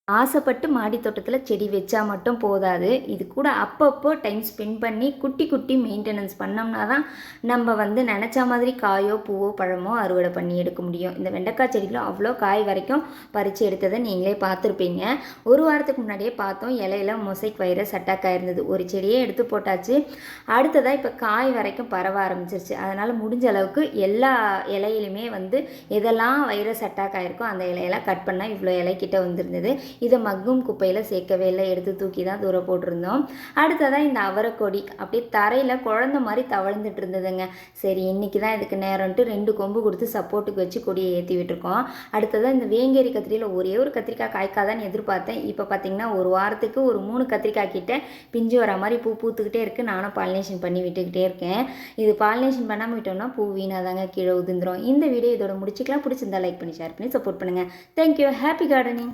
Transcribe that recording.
ஆசைப்பட்டு மாடி தோட்டத்தில் செடி வச்சா மட்டும் போதாது, இது கூட அப்பப்போ டைம் ஸ்பெண்ட் பண்ணி குட்டி குட்டி மெயின்டெனன்ஸ் பண்ணோம்னா தான் நம்ம நினச்ச மாதிரி காயோ பூவோ பழமோ அறுவடை பண்ணி எடுக்க முடியும். இந்த வெண்டைக்காய் செடியில் அவ்வளோ காய் வரைக்கும் பறித்து எடுத்ததை நீங்களே பார்த்துருப்பீங்க. ஒரு வாரத்துக்கு முன்னாடியே பார்த்தோம், இலையில மொசைக் வைரஸ் அட்டாக் ஆயிருந்தது. ஒரு செடியே எடுத்து போட்டாச்சு. அடுத்ததாக இப்போ காய் வரைக்கும் பரவ ஆரம்பிச்சிருச்சு. அதனால் முடிஞ்ச அளவுக்கு எல்லா இலையிலுமே எதெல்லாம் வைரஸ் அட்டாக் ஆகிருக்கோ அந்த இலையெல்லாம் கட் பண்ணால் இவ்வளோ இலைக்கிட்ட வந்துருந்தது. இதை மக்கும் குப்பையில் சேர்க்கவே இல்லை, எடுத்து தூக்கி தான் தூர போட்டிருந்தோம். அடுத்ததான் இந்த அவரைக்கொடி அப்படியே தரையில் குழந்த மாதிரி தவழ்ந்துட்டு இருந்ததுங்க. சரி இன்னைக்கு தான் இதுக்கு நேரம்ட்டு 2 கொம்பு கொடுத்து சப்போர்ட்டுக்கு வச்சு கொடியை ஏற்றி விட்டுருக்கோம். அடுத்ததான் இந்த வேங்கேரி கத்திரியில் ஒரே ஒரு கத்திரிக்காய் காய்க்காதான்னு எதிர்பார்த்தேன். இப்போ பார்த்தீங்கன்னா ஒரு வாரத்துக்கு ஒரு 3 கத்திரிக்காய் கிட்ட பிஞ்சு வர மாதிரி பூ பூத்துக்கிட்டே இருக்குது. நானும் பாலினேஷன் பண்ணி விட்டுக்கிட்டே இருக்கேன். இது பாலினேஷன் பண்ணாமல் விட்டோம்னா பூ வீணாதாங்க கீழே உதிர்ந்துடும். இந்த வீடியோ இதோட முடிச்சுக்கலாம். பிடிச்சிருந்தா லைக் பண்ணி ஷேர் பண்ணி சப்போர்ட் பண்ணுங்கள். தேங்க்யூ. Happy gardening.